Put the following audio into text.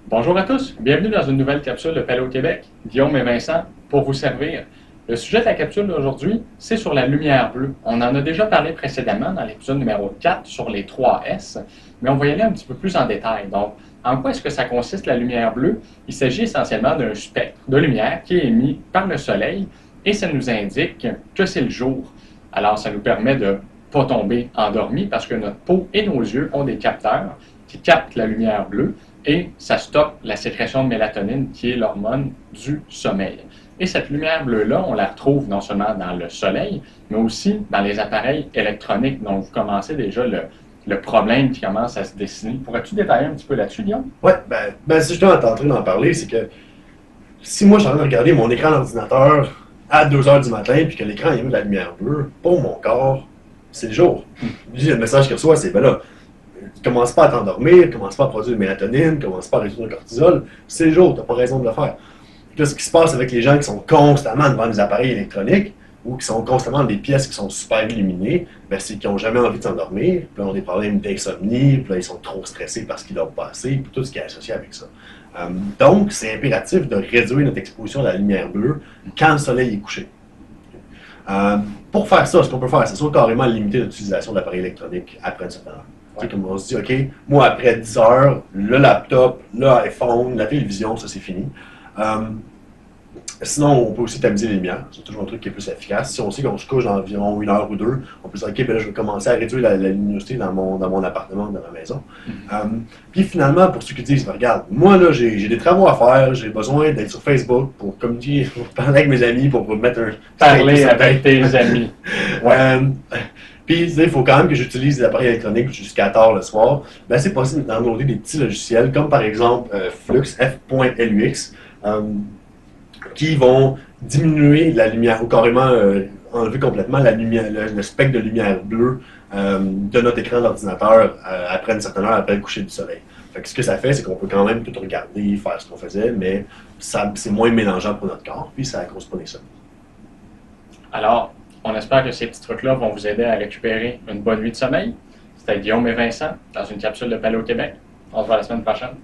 Bonjour à tous, bienvenue dans une nouvelle capsule de Paléo Québec. Guillaume et Vincent pour vous servir. Le sujet de la capsule d'aujourd'hui, c'est sur la lumière bleue. On en a déjà parlé précédemment dans l'épisode numéro 4 sur les 3 S, mais on va y aller un petit peu plus en détail. Donc, en quoi est-ce que ça consiste la lumière bleue? Il s'agit essentiellement d'un spectre de lumière qui est émis par le soleil et ça nous indique que c'est le jour. Alors, ça nous permet de ne pas tomber endormi parce que notre peau et nos yeux ont des capteurs qui captent la lumière bleue et ça stoppe la sécrétion de mélatonine qui est l'hormone du sommeil. Et cette lumière bleue-là, on la retrouve non seulement dans le soleil, mais aussi dans les appareils électroniques. Donc, vous commencez déjà le problème qui commence à se dessiner. Pourrais-tu détailler un petit peu là-dessus, Guillaume? Ouais, si justement t'es en train d'en parler, c'est que si moi je suis en train de regarder mon écran d'ordinateur à 2 heures du matin, puis que l'écran émet de la lumière bleue, pour mon corps, c'est le jour. Le message qu'il reçoit, c'est ben là, commence pas à t'endormir, commence pas à produire de mélatonine, commence pas à réduire le cortisol, c'est le jour, t'as pas raison de le faire. Là, ce qui se passe avec les gens qui sont constamment devant des appareils électroniques, ou qui sont constamment dans des pièces qui sont super illuminées, ben, c'est qu'ils n'ont jamais envie de s'endormir, puis là, on a des problèmes d'insomnie, puis là, ils sont trop stressés parce qu'ils dorment pas assez, puis tout ce qui est associé avec ça. Donc, c'est impératif de réduire notre exposition à la lumière bleue quand le soleil est couché. Pour faire ça, ce qu'on peut faire, c'est soit carrément limiter l'utilisation de l'appareil électronique après une certaine heure. Ouais. Comme on se dit, OK, moi, après 10 heures, le laptop, l'iPhone, la télévision, ça, c'est fini. Sinon, on peut aussi tamiser les lumières. C'est toujours un truc qui est plus efficace. Si on sait qu'on se couche dans environ 1 heure ou 2, on peut se dire, OK, ben là, je vais commencer à réduire la luminosité dans mon appartement, dans ma maison. Puis finalement, pour ceux qui disent, ben, regarde, moi, là, j'ai des travaux à faire, j'ai besoin d'être sur Facebook pour communiquer, pour parler avec mes amis, pour mettre un... Parler avec tes amis. Ouais. Puis, il faut quand même que j'utilise des appareils électroniques jusqu'à tard le soir. Ben, c'est possible de downloader des petits logiciels, comme par exemple Flux, F.lux, qui vont diminuer la lumière, ou carrément enlever complètement la lumière, le spectre de lumière bleue de notre écran d'ordinateur après une certaine heure, après le coucher du soleil. Fait que ce que ça fait, c'est qu'on peut quand même tout regarder, faire ce qu'on faisait, mais c'est moins mélangeable pour notre corps, puis ça ne cause pas d'insomnie. Alors, on espère que ces petits trucs-là vont vous aider à récupérer une bonne nuit de sommeil. C'était Guillaume et Vincent dans une capsule de Paléo Québec. On se voit la semaine prochaine.